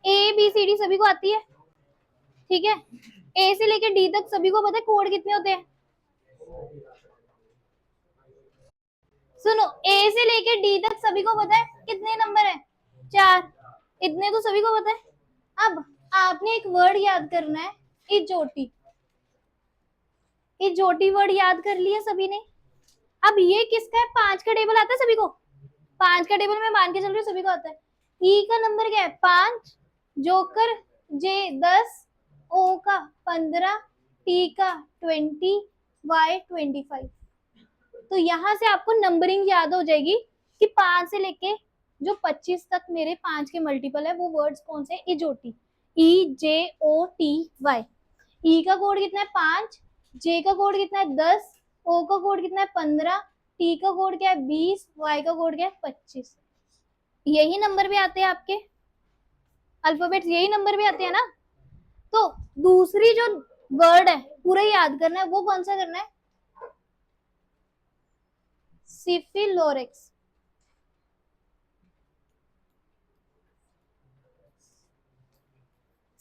A B C D सभी को आती है, ठीक है। ए से लेके डी तक सभी को पता है कोड कितने होते हैं। सुनो, ए से लेके डी तक सभी को पता है कितने नंबर है, 4। इतने तो सभी को पता है। अब आपने एक वर्ड याद करना है, इजोटी। इजोटी वर्ड याद कर लिया सभी ने। अब ये किसका है, 5 का टेबल आता है सभी को, 5 का टेबल मैं मान के चल रही हूँ सभी को आता है। ई का नंबर क्या है 5, जोकर जे 10, ओ का 15, टी का 20, वाई 25। तो यहां से आपको नंबरिंग याद हो जाएगी कि 5 से लेके जो 25 तक मेरे 5 के मल्टीपल है वो वर्ड्स कौन से, इजोटी, ई जे ओ टी वाई। ई का कोड कितना है 5, जे का कोड कितना है 10, ओ का कोड कितना है 15, टी का कोड क्या है 20, वाई का कोड क्या है 25। यही नंबर भी आते हैं आपके अल्फाबेट्स, यही नंबर भी आते हैं ना। तो दूसरी जो वर्ड है पूरा याद करना है, वो कौन सा करना है, सिफिलोरेक्स।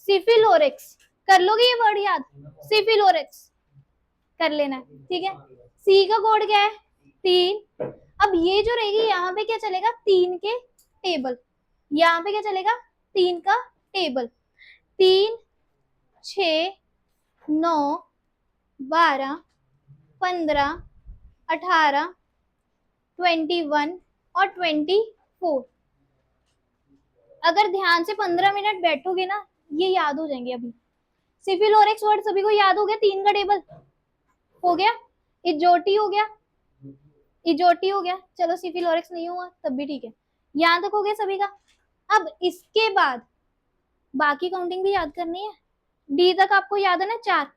सिफिलोरेक्स कर लोगे ये वर्ड याद, सिफिलोरेक्स कर लेना है, ठीक है। सी का कोड क्या है 3। अब ये जो रहेगी यहाँ पे क्या चलेगा, 3 के टेबल, यहाँ पे क्या चलेगा 3 का टेबल, 3, 6, 9, 12, 15, 18, 21 और 24। अगर ध्यान से 15 मिनट बैठोगे ना ये याद हो जाएंगे। अभी सिफिलोरेक्स वर्ड सभी को याद हो गया, 3 का टेबल हो गया, इजोटी हो गया, इजोटी हो गया, चलो सिफिलोरेक्स नहीं हुआ तब भी ठीक है, यहां तक हो गया सभी का। अब इसके बाद बाकी काउंटिंग भी याद करनी है। डी तक आपको याद है ना 4,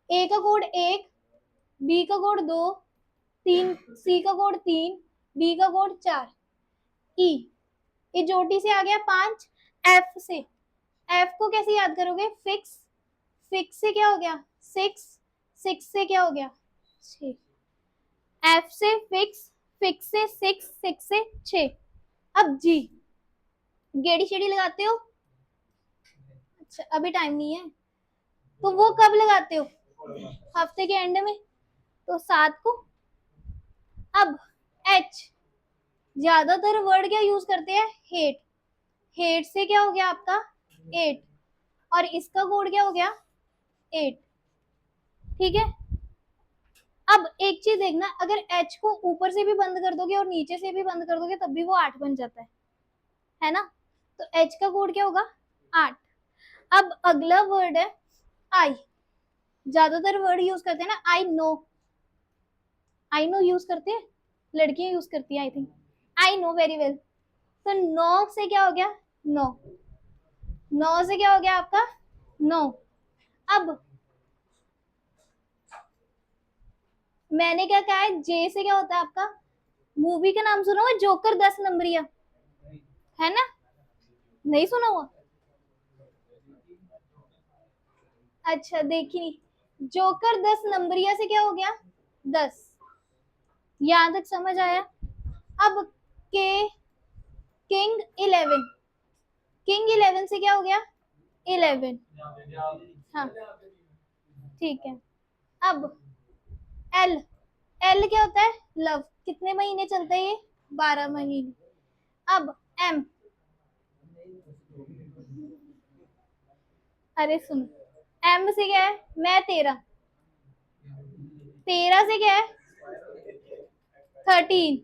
ए का कोड 1, बी का कोड 2, 3, सी का कोड 3, डी का कोड 4, ई इजोटी से आ गया 5, एफ से, एफ को कैसे याद करोगे, फिक्स, फिक्स से क्या हो गया 6, 6 से क्या हो गया 6, एफ से फिक्स, फिक्स से 6, 6 से 6। अब जी गेड़ी शेड़ी लगाते हो, अच्छा अभी टाइम नहीं है, तो वो कब लगाते हो, हफ्ते के एंड में, तो 7 को। अब एच, ज्यादातर वर्ड क्या यूज करते हैं, हेट, हेट से क्या हो गया आपका 8, और इसका कोड क्या हो गया 8, ठीक है। अब एक चीज देखना, अगर एच को ऊपर से भी बंद कर दोगे और नीचे से भी बंद कर दोगे तब भी वो 8 बन जाता है ना। तो एच का कोड क्या होगा 8। अब अगला वर्ड है आई, ज्यादातर वर्ड यूज करते हैं ना, I know, I know use करते हैं, लड़कियां यूज करती है I think, I know very well. तो नो से क्या हो गया 9, 9 से क्या हो गया आपका 9। अब मैंने क्या कहा है, जे से क्या होता है आपका, मूवी का नाम सुना हुआ जोकर 10 नंबरिया, है ना, नहीं सुना हुआ, अच्छा देखी नहीं, जोकर 10 नंबरिया से क्या हो गया 10, यहां तक समझ आया। अब के, किंग 11, किंग 11 से क्या हो गया 11, हाँ ठीक है। अब एल, एल क्या होता है लव, कितने महीने चलता है ये 12 महीने। अब एम, अरे सुनो, एम से क्या है मैं 13, 13 से क्या है 13।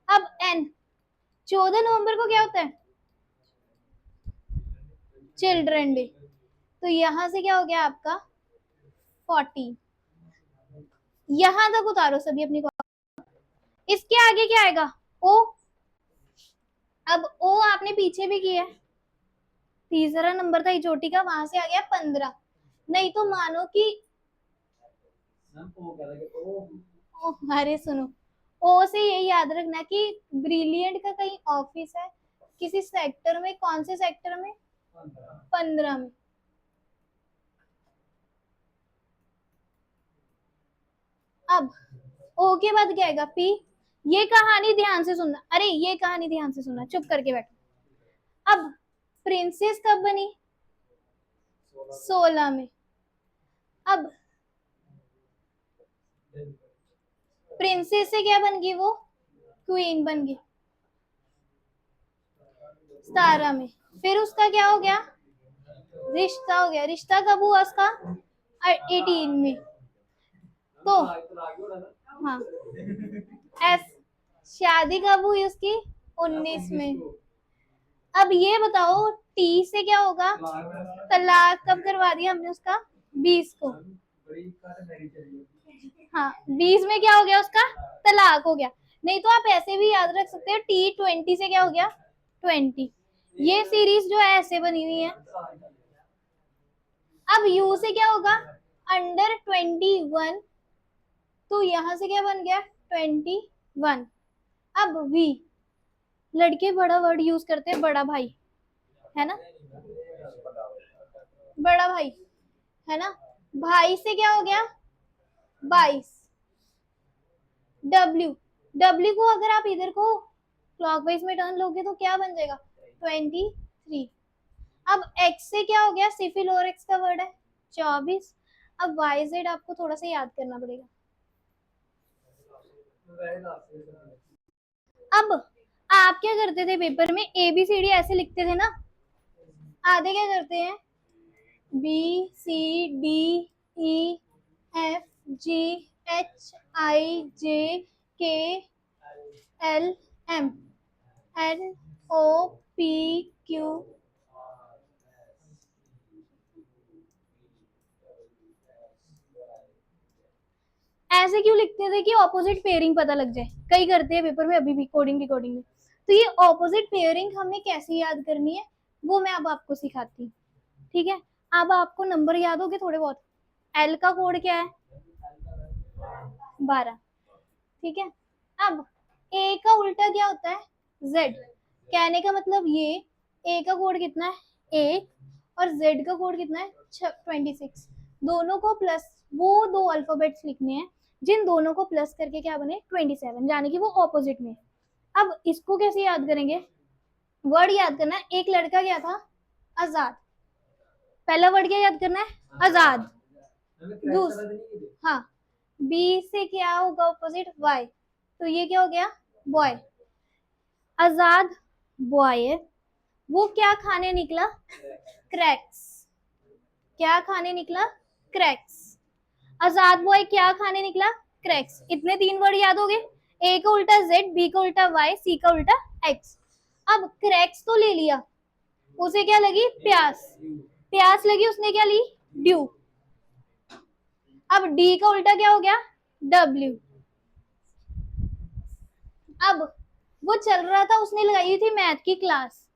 अब एन, 14 नवंबर को क्या होता है चिल्ड्रन डे, तो यहां से क्या हो गया आपका 14। यहां तक उतारो सभी अपनी, इसके आगे क्या आएगा ओ, अब ओ आपने पीछे भी किया है, तीसरा नंबर था इचोटी का, वहां से आ गया 15। नहीं तो मानो कि अरे सुनो, ओ से यही याद रखना कि ब्रिलियंट का कहीं ऑफिस है किसी सेक्टर में, कौन से सेक्टर में 15 में। अब ओ के बाद क्या आएगा पी, ये कहानी ध्यान से सुनना, अरे ये कहानी ध्यान से सुनना, चुप करके बैठो। अब प्रिंसेस कब बनी? 16 में। अब प्रिंसेस से क्या बन गई? वो क्वीन बन गई 17 में। फिर उसका क्या हो गया? रिश्ता हो गया। रिश्ता कब हुआ उसका? 18 में। तो हाँ, एस शादी कब हुई उसकी? 19 में। अब ये बताओ टी से क्या होगा? तलाक कब करवा दिया हमने उसका? 20 को। हाँ, 20 में क्या हो गया उसका? तलाक हो गया। नहीं तो आप ऐसे भी याद रख सकते हो, टी 20 से क्या हो गया? 20। ये सीरीज जो है ऐसे बनी हुई है। अब यू से क्या होगा? अंडर 21। तो यहां से क्या बन गया? 21। अब वी, लड़के बड़ा वर्ड यूज करते हैं, बड़ा भाई, है ना? बड़ा भाई, है ना? भाई से क्या हो गया? 22। डब्ल्यू, डब्ल्यू को अगर आप इधर को क्लॉकवाइज में टर्न लोगे तो क्या बन जाएगा? 23। अब एक्स से क्या हो गया? सिफिल और एक्स का वर्ड है 24। अब वाई जेड आपको थोड़ा सा याद करना पड़ेगा। अब आप क्या करते थे पेपर में? ए बी सी डी ऐसे लिखते थे ना? आधे क्या करते हैं? B C D E F G H I J K L M N O P Q. ऐसे क्यों लिखते थे? कि ऑपोजिट पेयरिंग पता लग जाए। कई करते हैं पेपर में अभी भी कोडिंग रिकॉर्डिंग में। तो ये ऑपोजिट पेयरिंग हमें कैसे याद करनी है वो मैं अब आपको सिखाती हूँ। ठीक है, अब आपको नंबर याद होंगे थोड़े बहुत। एल का कोड क्या है? 12। ठीक है, अब ए का उल्टा क्या होता है? जेड। कहने का मतलब ये, ए का कोड कितना है? 1। और जेड का कोड कितना है? 26। दोनों को प्लस, वो दो अल्फाबेट्स लिखने हैं जिन दोनों को प्लस करके क्या बने? 27, यानी कि वो ऑपोजिट में। अब इसको कैसे याद करेंगे? वर्ड याद करना है। एक लड़का क्या था? आजाद। पहला वर्ड क्या याद करना है? आजाद। हाँ, बी से क्या होगा ऑपोजिट? वाई। तो ये क्या हो गया? बॉय। आजाद बॉय है, वो क्या खाने निकला? क्रैक्स। क्या खाने निकला? क्रैक्स। आजाद बॉय क्या खाने निकला? क्रैक्स। इतने 3 वर्ड याद हो गए। ए का उल्टा जेड, बी का उल्टा वाई, सी का उल्टा एक्स। अब क्रैक्स तो ले लिया, उसे क्या लगी? प्यास। प्यास लगी, उसने क्या ली? ड्यू। अब डी का उल्टा क्या हो गया? डब्ल्यू। अब वो चल रहा था, उसने लगाई थी मैथ की क्लास।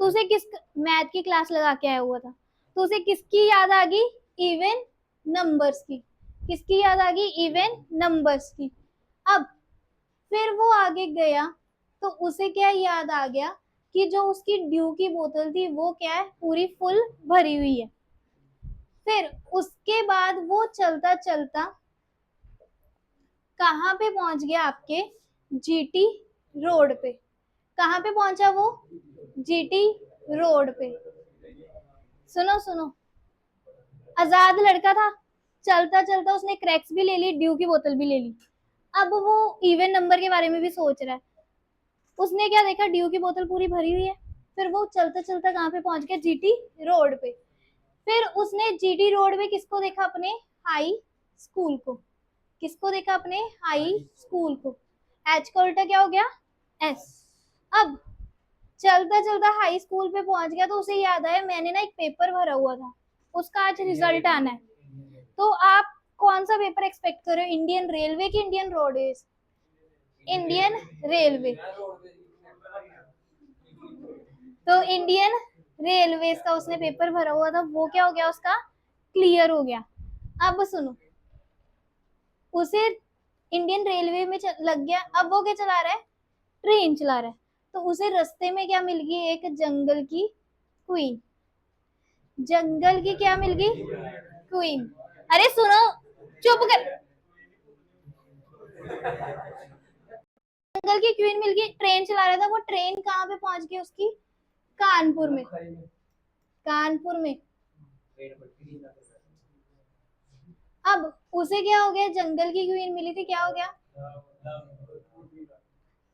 तो उसे किस मैथ की क्लास लगा के आया हुआ था, तो उसे किसकी याद आ गई? इवन नंबर्स की। किसकी याद आ गई? इवन नंबर्स की। अब फिर वो आगे गया तो उसे क्या याद आ गया? कि जो उसकी ड्यू की बोतल थी वो क्या है? पूरी फुल भरी हुई है। फिर उसके बाद वो चलता चलता कहाँ पे पहुंच गया? आपके जीटी रोड पे। कहाँ पे पहुंचा वो? जीटी रोड पे। सुनो सुनो, आजाद लड़का था, चलता चलता उसने क्रैक्स भी ले ली, ड्यू की बोतल भी ले ली। अब वो इवन नंबर के बारे में भी सोच रहा है। उसने क्या देखा? ड्यू की बोतल पूरी भरी हुई है। फिर वो चलता चलता कहाँ पे पहुंच गया? जीटी रोड पे। फिर उसने जीटी रोड पे किसको देखा? अपने हाई स्कूल को। किसको देखा? अपने हाई स्कूल को। एच का उल्टा क्या हो गया? एस। अब चलता चलता हाई स्कूल पे पहुंच गया तो उसे याद आया मैंने ना एक पेपर भरा हुआ था, उसका आज रिजल्ट आना है। तो आप कौन सा पेपर एक्सपेक्ट कर रहे हो? इंडियन रेलवे की इंडियन रोडवेज? Indian railway. तो इंडियन रेलवेज का उसने पेपर भरा हुआ था, वो क्या हो गया? उसका क्लियर हो गया। अब सुनो, उसे इंडियन रेलवे में लग गया। अब वो क्या चला रहा है? ट्रेन चला रहा है। तो उसे रास्ते में क्या मिल गई? एक जंगल की क्वीन। जंगल की क्या मिल गई? क्वीन। अरे सुनो, चुप कर। जंगल की क्वीन मिल गई, ट्रेन चला रहा था वो, ट्रेन कहाँ पे पहुंच गई उसकी? कानपुर में, कानपुर में। अब उसे क्या हो गया, जंगल की क्वीन मिली थी, क्या हो गया,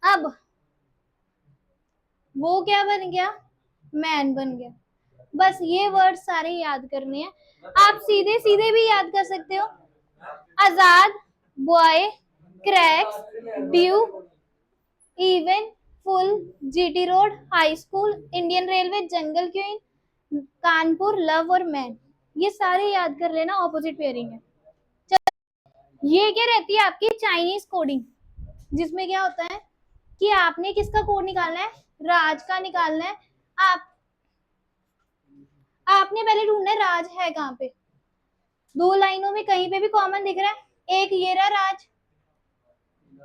अब वो क्या बन गया, मैन बन गया। बस ये वर्ड सारे याद करने हैं। आप सीधे सीधे भी याद कर सकते हो, Azad, boy, cracks, due, even, full, GT road, high school, Indian Railway, jungle queen, Kanpur, love और मैन, ये सारे याद कर लेना, ऑपोजिट पेयरिंग है। ये क्या रहती है आपकी चाइनीज कोडिंग, जिसमें क्या होता है कि आपने किसका कोड निकालना है, राज का निकालना है। आपने पहले ढूंढना है राज है कहाँ पे, दो लाइनों में कहीं पे भी कॉमन दिख रहा है, एक ये रहा राज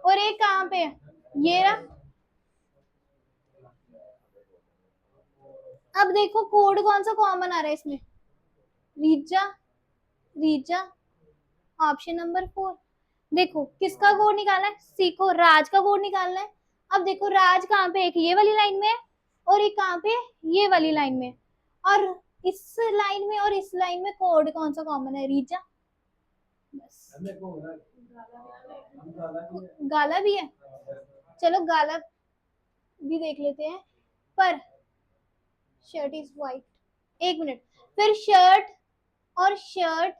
और एक कहाँ पे है, ये रहा। अब देखो कोड कौन सा कॉमन आ रहा है इसमें, रीजा, रीजा, ऑप्शन नंबर 4। देखो किसका कोड निकालना है, सीखो, राज का कोड निकालना है। अब देखो राज कहाँ पे, एक ये वाली लाइन में है और एक कहाँ पे, ये वाली लाइन में, और इस लाइन में और इस लाइन में कोड कौन सा कॉमन है, रीजा। बस गाला भी है, चलो गाला भी देख लेते हैं, पर शर्ट इज व्हाइट, एक मिनट, फिर शर्ट और शर्ट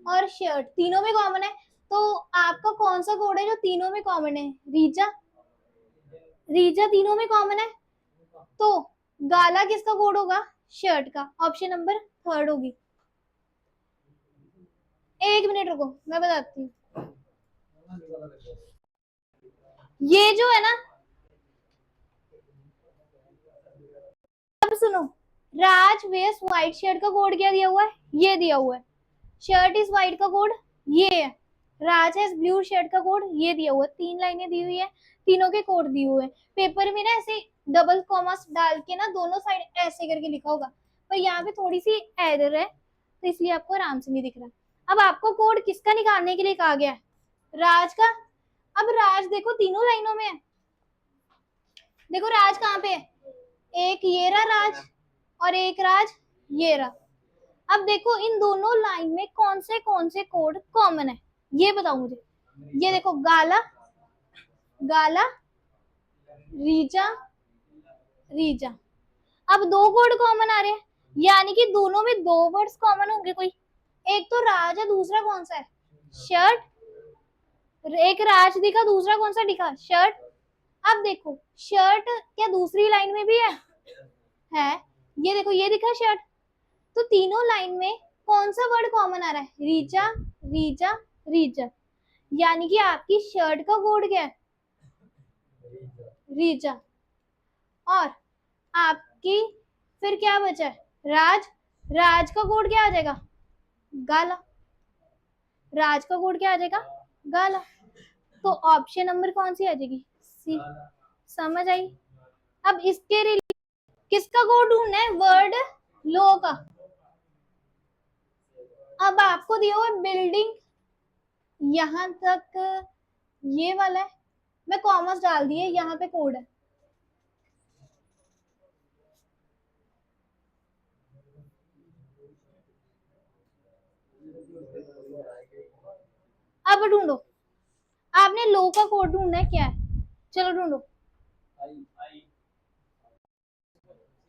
और शर्ट तीनों में कॉमन है, तो आपका कौन सा कोड है जो तीनों में कॉमन है, रीजा, रीजा तीनों में कॉमन है, तो गाला किसका कोड होगा, शर्ट का, ऑप्शन नंबर 3 होगी। एक मिनट रुको मैं बताती हूँ, ये जो है ना, अब सुनो, राज वेयर्स व्हाइट शर्ट का कोड क्या दिया हुआ है, ये दिया हुआ है, शर्ट इज व्हाइट का कोड ये है, राज हैज ब्लू शर्ट का कोड ये दिया हुआ है, 3 लाइनें दी हुई है, तीनों के कोड दिए हुए हैं। पेपर में ना ऐसे डबल कॉमास डाल के ना दोनों साइड ऐसे करके लिखा होगा, पर यहाँ पे थोड़ी सी एरर है, तो इसलिए आपको आराम से नहीं दिख रहा। अब आपको कोड किसका निकालने के लिए कहा गया है, राज का। अब राज देखो तीनों लाइनों में है, देखो राज कहाँ पे है, एक ये रहा राज और एक राज ये रहा। अब देखो इन दोनों लाइन में कौन से कोड कॉमन है, ये बताओ मुझे। ये देखो गाला, गाला, रीजा, रीजा, अब 2 कोड कॉमन आ रहे हैं, यानी कि दोनों में 2 वर्ड्स कॉमन होंगे कोई, एक तो राज है, दूसरा कौन सा है, शर्ट, एक राज दिखा, दूसरा कौन सा दिखा, शर्ट। अब देखो शर्ट क्या दूसरी लाइन में भी है, ये देखो ये दिखा शर्ट, तो तीनों लाइन में कौन सा वर्ड कॉमन आ रहा है, रीजा, रीजा, रीजा, यानी कि आपकी शर्ट का कोड क्या है, रीजा, और आपकी फिर क्या बचा है, राज, राज का कोड क्या आ जाएगा, गाला, राज का कोड क्या आ जाएगा, गाला, तो ऑप्शन नंबर कौन सी आ जाएगी, सी। समझ आई। अब इसके किसका कोड ढूंढना है, वर्ड लो का। अब आपको दिया हुआ बिल्डिंग यहां तक, ये वाला है, मैं कॉमर्स डाल दिए, यहाँ पे कोड है, अब ढूंढो, आपने लो का कोड ढूंढना है, क्या है, चलो ढूंढो।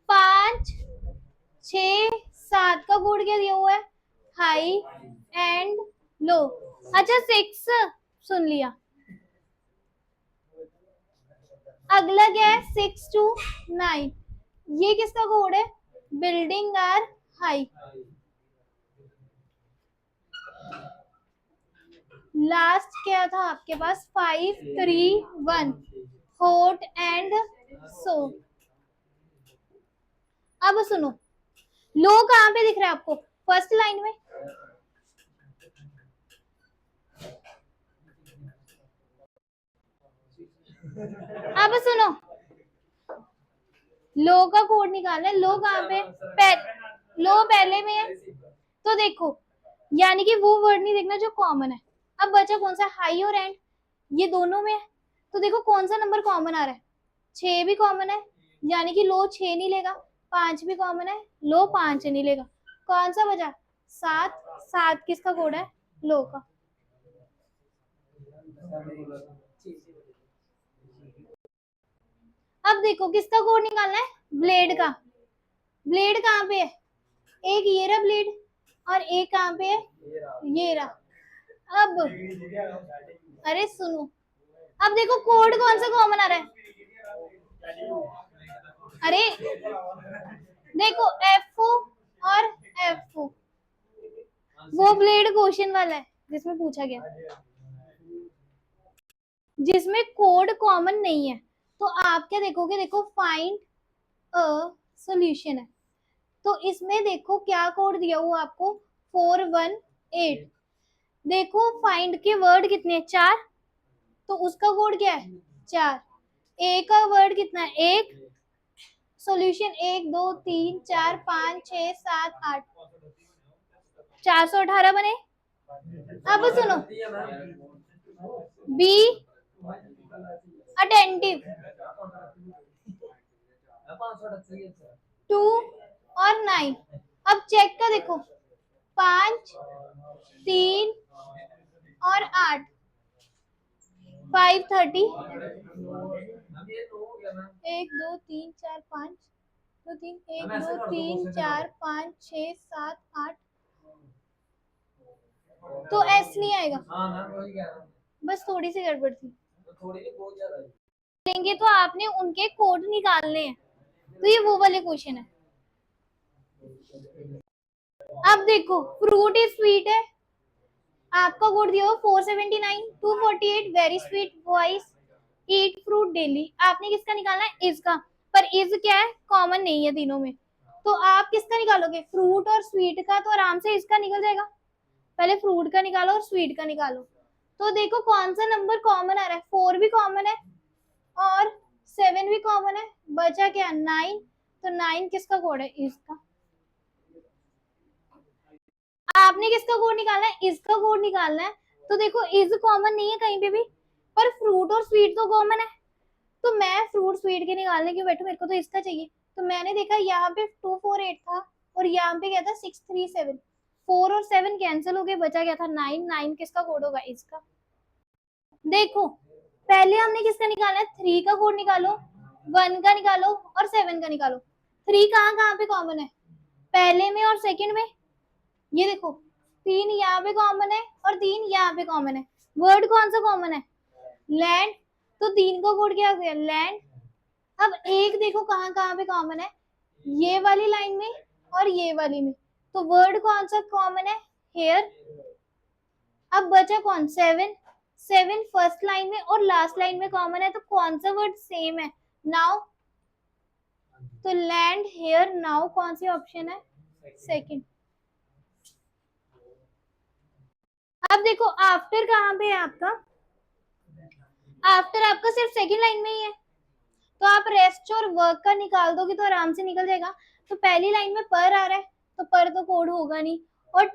5, 6, 7 का कोड क्या दिया हुआ है, हाई एंड लो। अच्छा 6 सुन लिया, अगला क्या है 6 to 9, ये किसका कोड है, बिल्डिंग आर हाई। लास्ट क्या था आपके पास, 5, 3, 1, हॉट एंड सो। अब सुनो, लो कहाँ पे दिख रहा है आपको, फर्स्ट लाइन में, अब सुनो, लो का कोड निकालना है, लो कहाँ पे, लो पहले में है, तो देखो यानी कि वो वर्ड नहीं देखना जो कॉमन है। अब बचा कौन सा, हाई और एंड, ये दोनों में है, तो देखो कौन सा नंबर कॉमन आ रहा है, 6 भी कॉमन है, यानी कि लो 6 नहीं लेगा, 5 भी कॉमन है, लो 5 नहीं लेगा, कौन सा बचा 7, 7 किसका कोड है लो का। अब देखो किसका कोड निकालना है ब्लेड का, ब्लेड कहाँ पे है, एक ये रहा ब्लेड और एक कहाँ पे है ये रहा। अब अरे सुनो, अब देखो कोड कौन सा कॉमन आ रहा है, अरे देखो एफओ और एफओ, वो ब्लेड क्वेश्चन वाला है जिसमें पूछा गया, जिसमें कोड कॉमन नहीं है। तो आप क्या देखोगे, देखो फाइंड अ सॉल्यूशन है, तो इसमें देखो क्या कोड दिया हुआ आपको 418। देखो फाइंड के वर्ड कितने हैं 4, तो उसका कोड क्या है 4, ए का वर्ड कितना है 1, सॉल्यूशन 1 2 3 4 5 6 7 8, 418 बने। अब सुनो, बी अटेंटिव, 2 और 9। अब चेक का देखो 5 3 और 8, 530, 1 2 3 4 5 2 3 1 2 3 4 5 6 7 8, तो एस नहीं आएगा, बस थोड़ी सी गड़बड़ थी, लेंगे तो आपने उनके कोड निकालने हैं, तो ये वो वाले क्वेश्चन है। अब देखो फ्रूट इज स्वीट है, आपका कोड दिया हो 479, 248 very sweet voice eat fruit daily, आपने किसका निकालना है इसका, पर इज क्या है कॉमन नहीं है तीनों में, तो आप किसका निकालोगे फ्रूट और स्वीट का, तो आराम से इसका निकल जाएगा, पहले फ्रूट का निकालो और स्वीट का निकालो। तो देखो कौन सा नंबर कॉमन आ रहा है, 4 भी कॉमन है और 7 भी कॉमन है, बचा क्या 9, तो 9 किसका कोड है इसका। आपने किसका कोड निकालना है इसका कोड निकालना है, तो देखो इज कॉमन नहीं है कहीं पे भी, पर फ्रूट और स्वीट तो कॉमन है, तो मैं फ्रूट स्वीट के निकालने क्यों बैठू, मेरे को तो इसका चाहिए, तो मैंने देखा यहाँ पे 248 था और यहाँ पे क्या था 637, 4 और 7 कैंसिल हो गए, बचा क्या था 9, 9 किसका कोड होगा इसका। देखो पहले हमने किसका निकालना है 3 का कोड निकालो, 1 का निकालो और 7 का निकालो, 3 कहाँ कहाँ पे कॉमन है पहले में और सेकंड में, ये देखो 3 यहाँ पे कॉमन है और 3 यहाँ पे कॉमन है, वर्ड कौन सा कॉमन है लैंड, तो 3 का कोड क्या हो गया लैंड। अब एक देखो कहाँ कहाँ पे कॉमन है, ये वाली लाइन में और ये वाली में, तो वर्ड कौन सा कॉमन है हेयर। अब बचा कौन 7, 7 फर्स्ट लाइन में और लास्ट लाइन में कॉमन है, तो कौन सा वर्ड सेम है नाउ, तो लैंड हेयर नाउ कौन सी ऑप्शन है सेकंड। अब देखो आफ्टर कहाँ पे है आपका, आफ्टर आपका सिर्फ सेकंड लाइन में ही है, तो आप रेस्ट और वर्क का निकाल दोगे तो आराम से निकल जाएगा। तो पहली लाइन में पर आ रहा है तो पर तो कोड होगा नहीं, और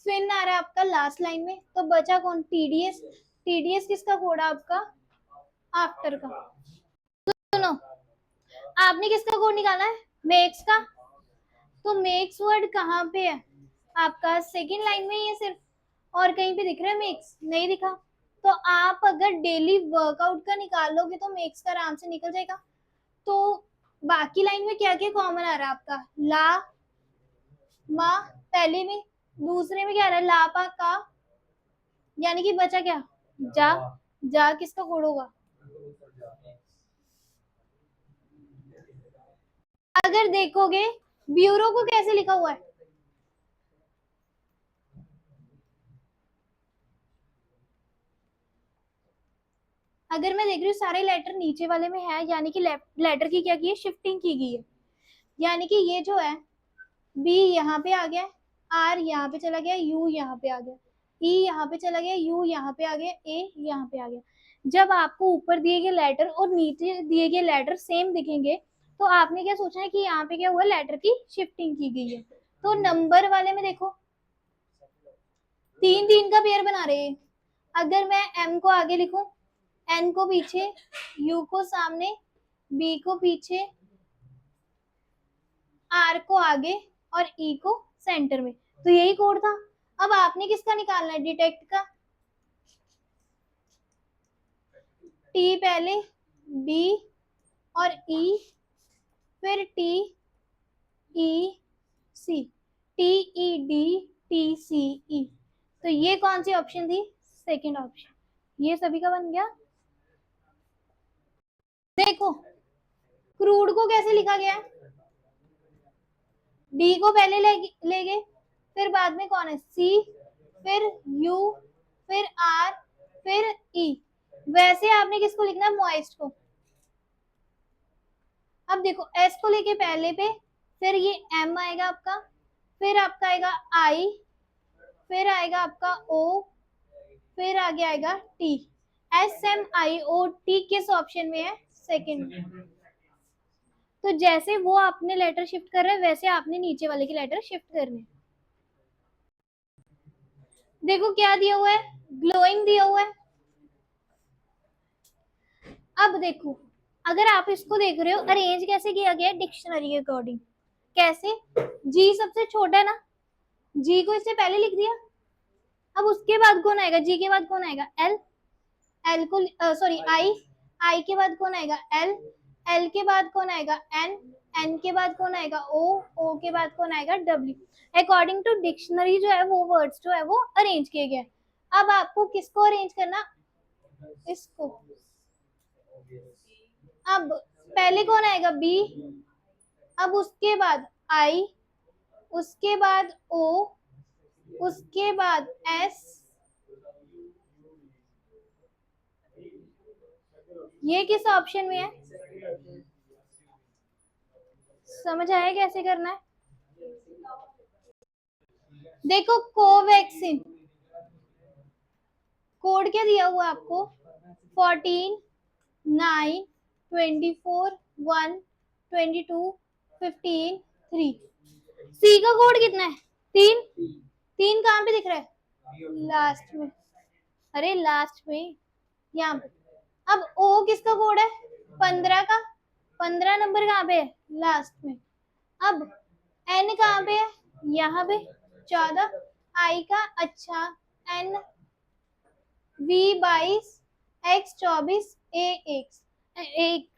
फिन आ रहा है आपका लास्ट लाइन में, तो बचा कौन टीडीएस, टीडीएस किसका कोड है आपका आफ्टर का। सुनो आपने किसका कोड निकाला है मेक्स का, तो मेक्स वर्ड कहाँ पे है आपका सेकेंड लाइन में ही है सिर्फ, और कहीं पे दिख रहा है मेक्स नहीं दिखा, तो आप अगर डेली वर्कआउट का निकालोगे तो मेक्स का आराम से निकल जाएगा। तो बाकी लाइन में क्या क्या कॉमन आ रहा है आपका ला मा पहले में, दूसरे में क्या आ रहा है ला पा का, यानी कि बचा क्या जा, जा किसका कोड होगा, अगर देखोगे ब्यूरो को कैसे लिखा हुआ है, अगर मैं देख रही हूँ सारे लेटर नीचे वाले में है, यानी कि लेटर की क्या की है शिफ्टिंग की गई है, यानी कि ये जो है बी यहाँ पे आ गया, आर यहाँ पे चला गया, यू यहाँ पे आ गया, ई यहाँ पे चला गया, यू यहाँ पे आ गया, ए यहाँ पे आ गया। जब आपको ऊपर दिए गए लेटर और नीचे दिए गए लेटर सेम दिखेंगे, तो आपने क्या सोचा है कि यहाँ पे क्या हुआ लेटर की शिफ्टिंग की गई है। तो नंबर वाले में देखो 3 3 का पेयर बना रहे हैं, अगर मैं एम को आगे लिखूं, एन को पीछे, यू को सामने, बी को पीछे, आर को आगे और ई को सेंटर में, तो यही कोड था। अब आपने किसका निकालना है, डिटेक्ट का। टी पहले, डी और ई, फिर T E C, T E D T C E. तो ये कौन सी ऑप्शन थी, सेकंड ऑप्शन। ये सभी का बन गया। देखो क्रूड को कैसे लिखा गया है, डी को पहले ले गए, फिर बाद में कौन है, सी, फिर यू, फिर आर, फिर ई। वैसे आपने किसको लिखना है, मॉइस्ट को। अब देखो एस को लेके पहले पे, फिर ये एम आएगा आपका, फिर आपका आएगा आई, फिर आएगा आपका ओ, फिर आगे आएगा टी। एस एम आई ओ टी किस ऑप्शन में है, सेकंड में। तो जैसे वो आपने लेटर शिफ्ट कर रहे हैं, वैसे आपने नीचे वाले के लेटर शिफ्ट करने। देखो क्या दिया हुआ है, ग्लोइंग दिया हुआ है। अब देखो अगर आप इसको देख रहे हो, अरेंज कैसे किया गया है, डिक्शनरी के अकॉर्डिंग। कैसे, जी सबसे छोटा है ना, जी को इससे पहले लिख दिया। अब उसके बाद कौन आएगा, जी के बाद कौन आएगा, एल, एल को सॉरी आई, आई के बाद कौन आएगा, एल, एल के बाद कौन आएगा, एन, एन के बाद कौन आएगा, ओ के बाद कौन आएगा, डब्ल्यू। अकॉर्डिंग टू डिक्शनरी जो है वो वर्ड्स जो है वो अरेंज किए गए। अब आपको किसको अरेंज करना, इसको। अब पहले कौन आएगा, बी, अब उसके बाद आई, उसके बाद ओ, उसके बाद एस, ये किस ऑप्शन में है, समझ आया कैसे करना है। देखो कोवैक्सिन कोड क्या दिया हुआ आपको, 14, 9, 24, 1, 22, 15, 3। सी का कोड कितना है, 3। 3 कहाँ पे दिख रहा है, लास्ट में, अरे लास्ट में यहाँ पे। अब ओ किसका कोड है, 15 का, 15 नंबर कहाँ पे है, लास्ट में। अब एन कहाँ पे है, यहाँ पे 14, आई का, अच्छा एन, वी 22, एक्स 24, ए एक,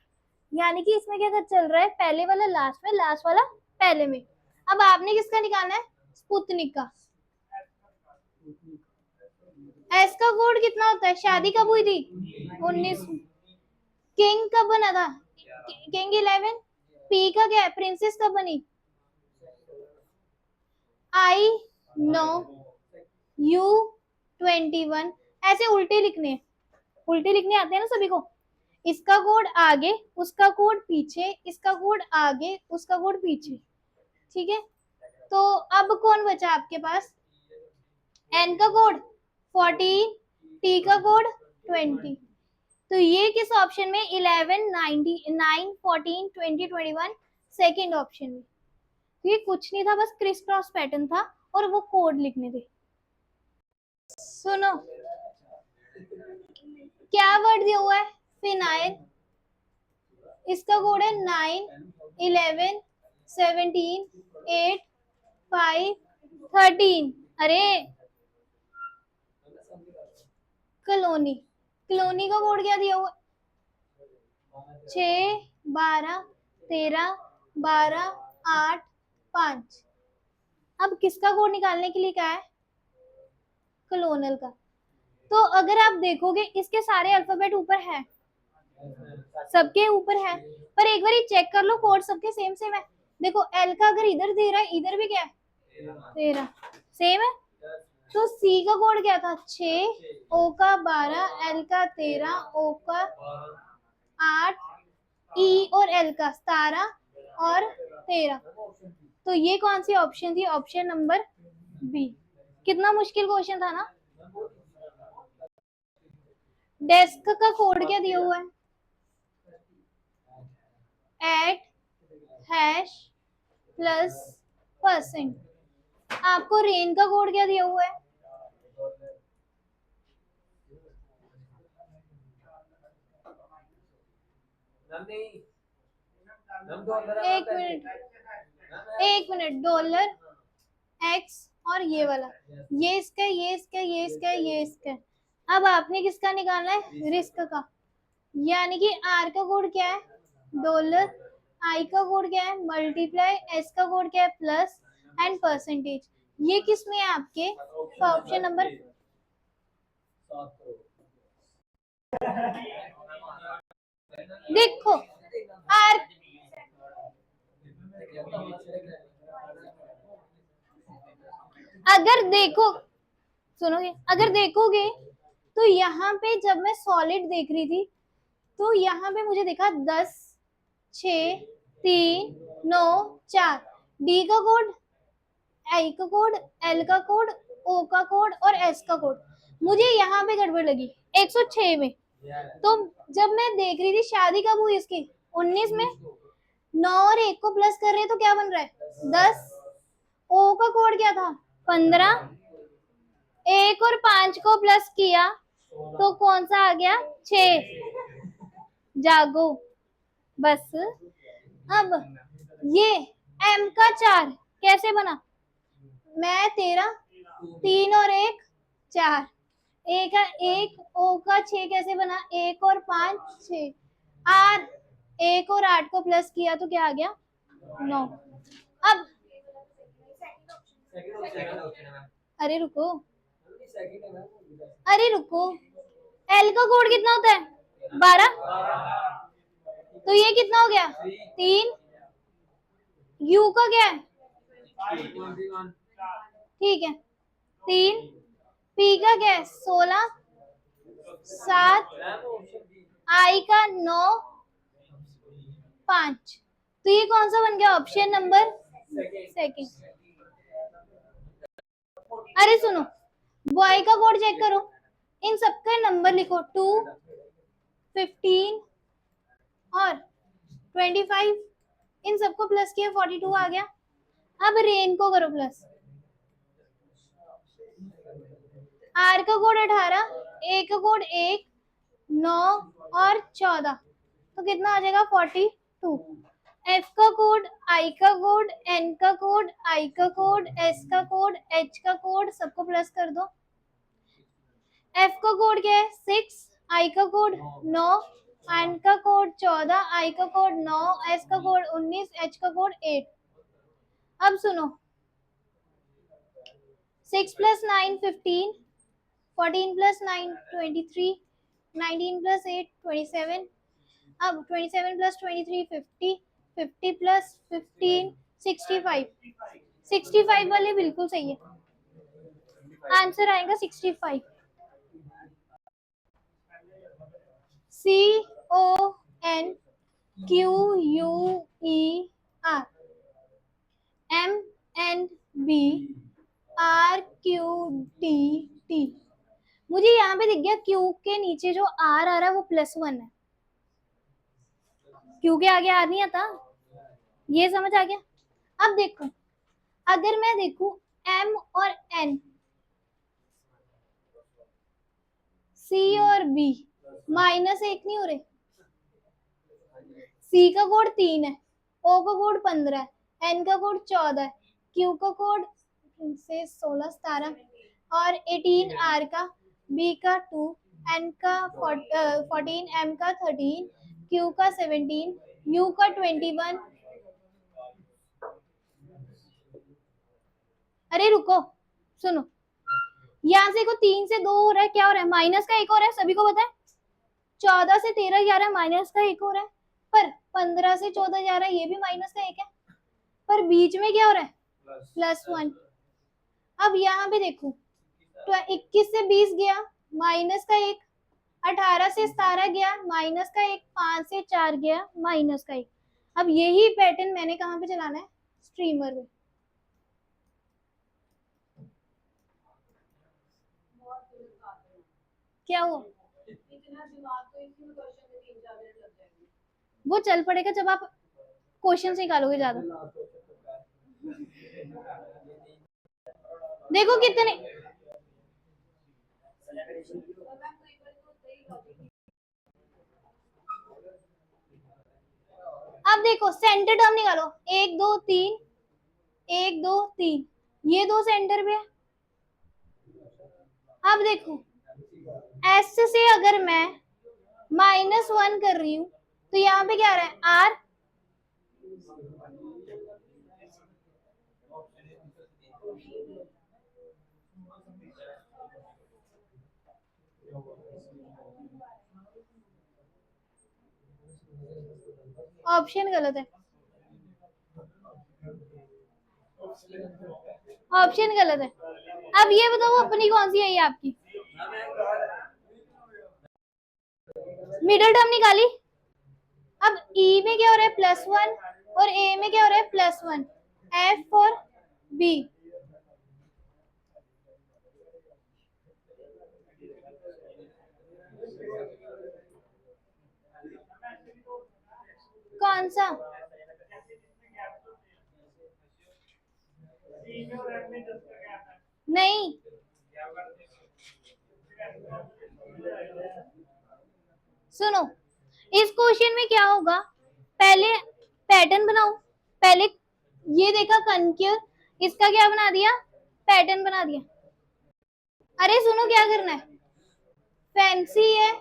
यानी कि इसमें क्या चल रहा है, पहले वाला लास्ट में, लास्ट वाला पहले में। अब आपने किसका निकालना है, स्पुतनिक का। एस का कोड कितना होता है, शादी कब हुई थी, 19। किंग कब बना था, किंग 11। पी का क्या है, प्रिंसेस कब बनी, आई 9, यू 21। ऐसे उल्टे लिखने, उल्टे लिखने आते हैं ना सभी को। इसका कोड आगे, उसका कोड पीछे, इसका कोड आगे, उसका कोड पीछे, ठीक है। तो अब कौन बचा आपके पास, एन का कोड 14, टी का कोड 20। तो ये किस ऑप्शन में, 11, 9, 14, 20, 21, सेकेंड ऑप्शन में। तो ये कुछ नहीं था, बस क्रिस क्रॉस पैटर्न था और वो कोड लिखने थे। सुनो क्या वर्ड दिया हुआ है, फिनाइल, इसका कोड है 9, 11, 17, 8, 5, 13। अरे कलोनी, कलोनी का कोड क्या दिया हुआ, 6, 12, 13, 12, 8, 5। अब किसका कोड निकालने के लिए क्या है, कलोनल का। तो अगर आप देखोगे इसके सारे अल्फाबेट ऊपर है, सबके ऊपर है, पर एक बार चेक कर लो कोड सबके सेम सेम है। देखो एल का अगर इधर दे रहा है, इधर भी क्या है, 13, सेम है। तो सी का कोड क्या था, 6, ओ का 12, एल का 13, ओ का 8, ई और एल का 17 और 13। तो ये कौन सी ऑप्शन थी, ऑप्शन नंबर बी। कितना मुश्किल क्वेश्चन था ना। डेस्क का कोड क्या दिया हुआ है, एट हैश प्लस %। आपको रेन का कोड क्या दिया हुआ है, एक मिनट, एक मिनट, डॉलर एक्स और ये वाला, ये इसका, ये इसका, ये इसका, ये इसका। अब आपने किसका निकालना है? रिस्क का। यानी कि आर का कोड क्या है? डॉलर, आई का कोड क्या है? मल्टीप्लाई, एस का कोड क्या है? Plus, and percentage. ये किस में है आपके? ऑप्शन नंबर, देखो आर, अगर देखो, सुनोगे, अगर देखोगे तो यहाँ पे जब मैं सॉलिड देख रही थी तो यहाँ पे मुझे देखा 10, 6, 3, 9, 4। डी का कोड, आई का कोड, एल का कोड, ओ का कोड और एस का कोड। मुझे यहाँ पे गड़बड़ लगी 106 में। तो जब मैं देख रही थी शादी कब हुई इसकी, 19 में। 9 और 1 को प्लस कर रहे हैं तो क्या बन रहा है? 10। ओ का कोड क्या था? 15। 1 और 5 को प्लस किया तो कौन सा आ गया? 6। जागो बस। अब ये एम का 4 कैसे बना? मैं तेरा, 3 और 1 4। ए का 1, ओ का 6 कैसे बना? 1 और 5 6। आर, 1 और 8 को प्लस किया तो क्या आ गया? 9। अब अरे रुको, अरे रुको, एल का कोड कितना होता है? 12। तो ये कितना हो गया? 3। यू का क्या है? ठीक है, 3। पी का क्या है? 16, 7। आई का 9, 5। तो ये कौन सा बन गया? Option number second. अरे सुनो, बॉय का कोड चेक करो, इन सबका नंबर लिखो, 2, 15 और 25। इन सबको प्लस किया 42 आ गया। अब रेन को करो प्लस। आर का कोड 18, ए का कोड 1, 9 और 14। तो कितना आ जाएगा? 42। एफ का कोड, आई का कोड, एन का कोड, आई का कोड, एस का कोड, एच का कोड, सबको प्लस कर दो। एफ का कोड क्या है? 6। आई का कोड 9, एन का कोड 14, आई का कोड 9, एस का कोड 19, एच का कोड 8। अब सुनो, 6 प्लस 9 15, 14 प्लस 9 23, 19 प्लस 8 27। अब 27 प्लस 23 50, 50 प्लस 15 65। 65 वाले बिल्कुल सही है, आंसर आएगा 65। C O N Q U E R, M N B R Q T T. मुझे यहाँ पे दिख गया क्यू के नीचे जो आर आ रहा है वो +1 है, क्यू के आगे आर नहीं आता। ये समझ आ गया? अब देखो, अगर मैं देखू एम और एन, सी और बी -1 नहीं हो रहे। सी का कोड 3 है, ओ का कोड 15 है, एन का कोड 14 है, क्यू का कोड से 16 17 और 18 आर का, बी का 2, एन का 14, एम का 13, क्यू का 17, यू का 21। अरे रुको, सुनो, यहाँ से को 3 से 2 हो रहा है, क्या हो रहा है? माइनस का 1 हो रहा है, सभी को पता है। 14 से 13 जा रहा है, माइनस का 1 हो रहा है। पर 15 से 14 जा रहा है, ये भी माइनस का 1 है। पर बीच में क्या हो रहा है? +1। अब यहाँ पे देखो, तो 21 से 20 गया, माइनस का 1। 18 से 17 गया, माइनस का 1। 5 से 4 गया, माइनस का 1। अब यही पैटर्न मैंने कहाँ पे चलाना है? स्ट्रीमर में। क्या हुआ? वो चल पड़ेगा जब आप क्वेश्चन निकालोगे ज्यादा। देखो कितने, अब देखो सेंटर टर्म निकालो, 1 2 3 1 2 3, ये दो सेंटर पे है। अब देखो एस से अगर मैं -1 कर रही हूं तो यहाँ पे क्या आ रहा है आर, ऑप्शन गलत है, ऑप्शन गलत है। अब ये बताओ अपनी कौन सी है ये आपकी मिडिल टर्म निकाली। अब ई में क्या हो रहा है +1 और ए में क्या हो रहा है +1, एफ और बी। कौन सा नहीं, सुनो इस क्वेश्चन में क्या होगा, पहले पैटर्न बनाओ, पहले ये देखा कनक्यूर, इसका क्या बना दिया पैटर्न बना दिया। अरे सुनो क्या करना है, फैंसी है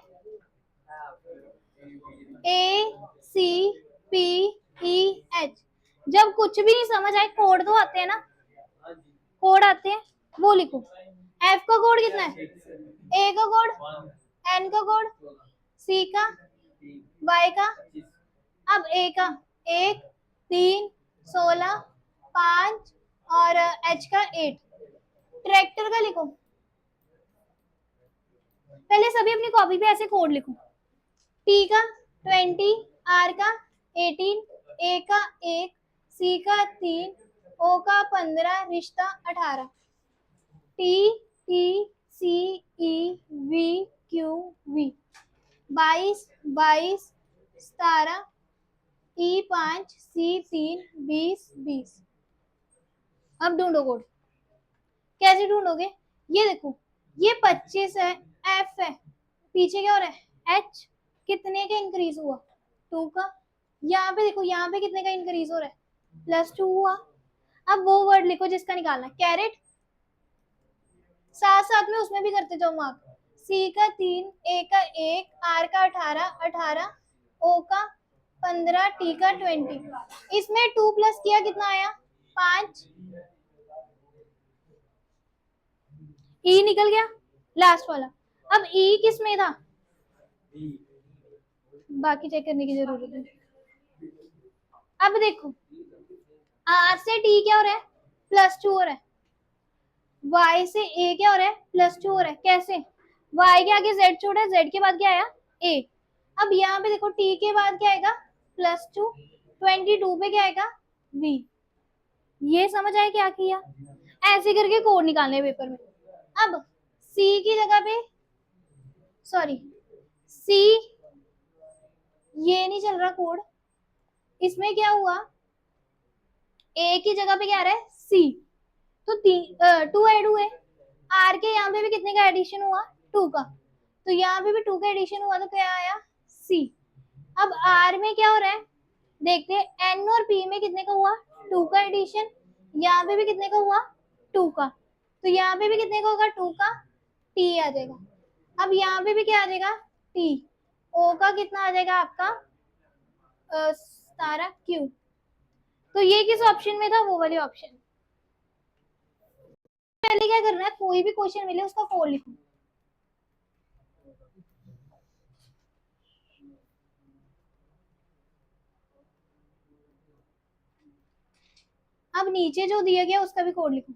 ACPEH, जब कुछ भी नहीं समझ आए कोड तो आते हैं ना, कोड आते हैं वो लिखो। एफ का कोड कितना है, ए का कोड, एन का कोड, सी का, वाई का, अब ए का 1 3 16 5 और एच का 8। ट्रैक्टर का लिखो, पहले सभी अपनी कॉपी पे ऐसे कोड लिखो। टी का 20, आर का 18, ए का 1, सी का 3, ओ का 15, रिश्ता 18। T T C E V Q V 22 22 17, E 5, C 3, 20 20। अब ढूंढो कोड, कैसे ढूंढोगे, ये देखो ये 25 है, एफ है, पीछे क्या हो रहा है एच, कितने का इंक्रीज हुआ 2 का, यहाँ पे देखो यहाँ पे कितने का इंक्रीज हो रहा है +2 हुआ। अब वो वर्ड लिखो जिसका निकालना है, कैरेट, साथ साथ में उसमें भी करते जाओ मार्क। सी का 3, ए का 1, आर का 18 18, ओ का 15, टी का 20। इसमें 2 प्लस किया कितना आया 5, ई निकल गया लास्ट वाला। अब ई किस में था, बाकी चेक करने की जरूरत नहीं। अब देखो आर से टी क्या हो रहा है +2 हो रहा है, y से a क्या हो रहा है +2 हो रहा है, कैसे y के आगे z छोड़ा है, z के बाद क्या आया a। अब यहाँ पे देखो t के बाद क्या आएगा +2, 22 पे क्या आएगा v। ये समझ आए क्या किया, ऐसे करके कोड निकालने पेपर में। अब c की जगह पे सॉरी c, ये नहीं चल रहा कोड, इसमें क्या हुआ a की जगह पे क्या आ रहा है c, तो 2 ऐड हुए, आर के यहाँ पे भी कितने का एडिशन हुआ 2 का, तो यहाँ पे भी 2 का एडिशन हुआ तो क्या आया सी। अब आर में क्या हो रहा है देखते हैं, एन और पी में कितने का हुआ 2 का एडिशन, यहाँ पे भी कितने का हुआ 2 का, तो यहाँ पे भी कितने का होगा 2 का, टी आ जाएगा। अब यहाँ पे भी क्या आ जाएगा टी, ओ का कितना आ जाएगा आपका 17 क्यू। तो ये किस ऑप्शन में था, वो वाले ऑप्शन। पहले क्या करना है, कोई भी क्वेश्चन मिले उसका कोड लिखो। अब नीचे जो दिया गया उसका भी कोड लिखो।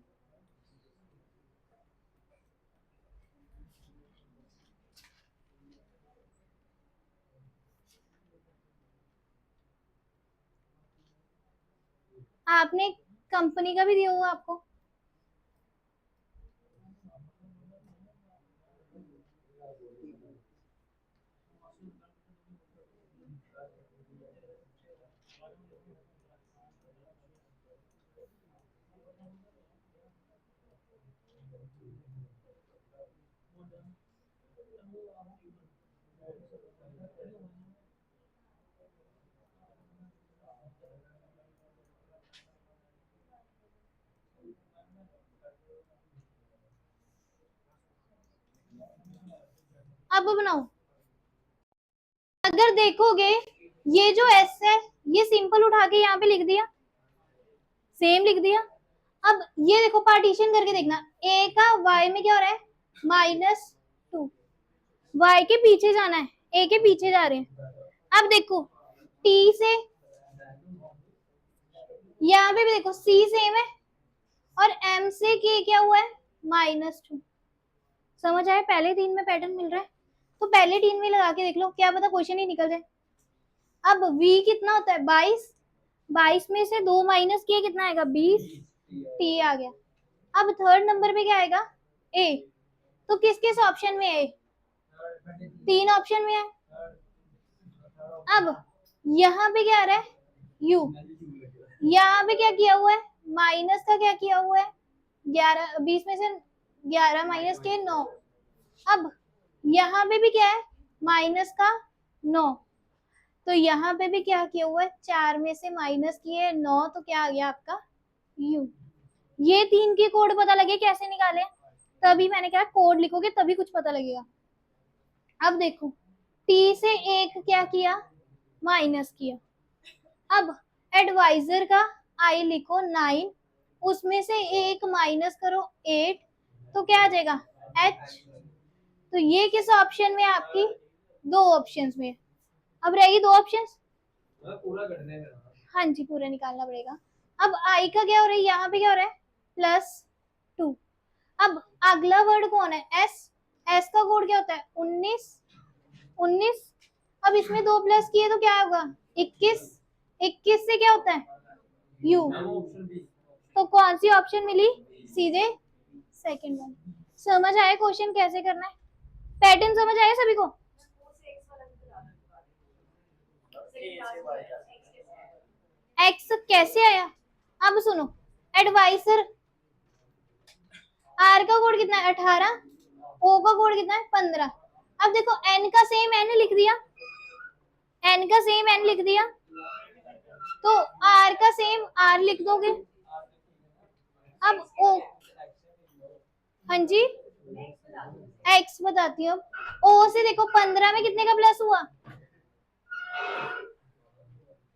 आपने कंपनी का भी दिया हुआ आपको, अब बनाओ। अगर देखोगे ये जो एस है ये सिंपल उठा के यहाँ पे लिख दिया, सेम लिख दिया। अब ये देखो पार्टीशन करके देखना, ए का वाई में क्या हो रहा है -2, वाई के पीछे जाना है, ए के पीछे जा रहे हैं। अब देखो टी से यहाँ पे भी देखो सी सेम है और एम से के क्या हुआ है -2। समझ आए? पहले 3 में पैटर्न मिल रहा है तो पहले 3 में लगा के देख लो, क्या पता क्वेश्चन ही निकल जाए। अब v कितना होता है 22, 22 में से 2 माइनस किया कितना आएगा 20, टी आ गया। अब थर्ड नंबर पे क्या आएगा ए, तो किस किस ऑप्शन में है? 3 ऑप्शन में है। अब यहाँ पे क्या आ रहा है u, यहाँ पे क्या किया हुआ है माइनस का, क्या किया हुआ है 11, 20 में से 11 माइनस के 9। अब यहाँ पे भी क्या है माइनस का 9, तो यहाँ पे भी क्या किया हुआ है 4 में से माइनस किए 9, तो क्या आ गया आपका u। ये 3 के कोड पता लगे कैसे निकाले, तभी मैंने कहा कोड लिखोगे तभी कुछ पता लगेगा। अब देखो t से एक क्या किया माइनस किया। अब एडवाइजर का i लिखो 9, उसमें से एक माइनस करो 8, तो क्या आ जाएगा h। तो ये किस ऑप्शन में है आपकी 2 ऑप्शंस में। अब रहेगी 2 ऑप्शंस, पूरा करने में, हाँ जी पूरा निकालना पड़ेगा। अब i का क्या हो रहा है यहाँ पे क्या हो रहा है +2। अब अगला वर्ड कौन है s, s का कोड क्या होता है 19। अब इसमें 2 प्लस किए तो क्या होगा 21, 21 से क्या होता है u, तो कौन सी ऑप्शन मिली सीधे सेकंड वन। समझ आया क्वेश्चन कैसे करना है, पैटर्न समझ आया सभी को? x कैसे आया अब सुनो, एडवाइजर r का कोड कितना है 18, o का कोड कितना है 15। अब देखो n का सेम n लिख दिया, n का सेम n लिख दिया, तो r का सेम r लिख दोगे। अब o, हाँ जी x बताती हूँ। o से देखो 15 में कितने का प्लस हुआ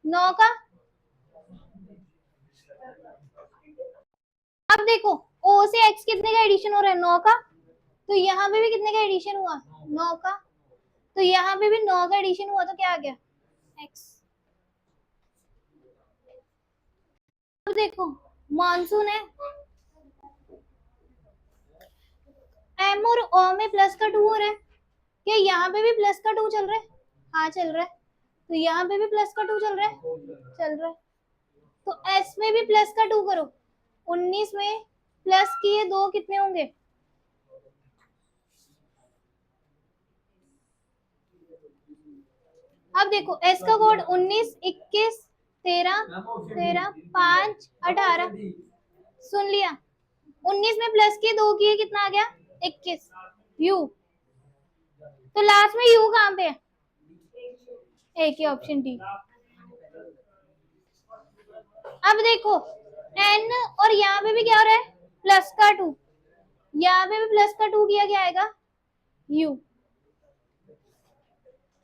9 का। अब देखो o से x कितने का एडिशन हो रहा है 9 का, तो यहाँ पे भी कितने का एडिशन हुआ 9 का, तो यहाँ पे भी 9 का एडिशन हुआ, तो क्या आ गया x। अब देखो मानसून है, m और o में प्लस का 2 हो रहा है, क्या यहाँ पे भी प्लस का 2 चल रहा है? हाँ चल रहा है, तो यहाँ पे भी प्लस का 2 चल रहा है, चल रहा है, तो s में भी प्लस का 2 करो। 19 में प्लस किए 2 कितने होंगे, अब देखो s का कोड 19, 21, 13, 13, 5, 18, सुन लिया। 19 में प्लस किए 2 किए कितना आ गया 21, u। तो लास्ट में u कहाँ पे है, एक ही ऑप्शन डी। अब देखो n और यहाँ पे भी क्या हो रहा है प्लस का 2, यहाँ पे भी प्लस का 2 किया क्या आएगा u।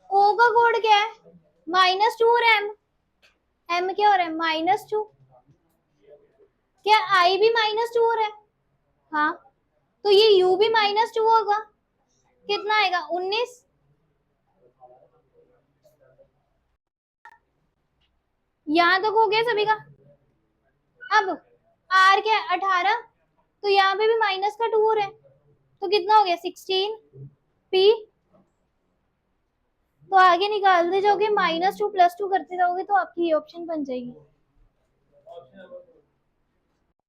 o का कोड क्या है -2 और m क्या हो रहा है -2, क्या i भी -2 हो रहा है, हाँ तो ये u भी -2 होगा, कितना आएगा 19। यहाँ तक हो गया सभी का। अब r क्या है 18, तो यहाँ पे भी -2 हो रहा है, तो कितना हो गया 16 p। तो आगे निकालते जाओगे -2 +2 करते जाओगे तो आपकी ये ऑप्शन बन जाएगी।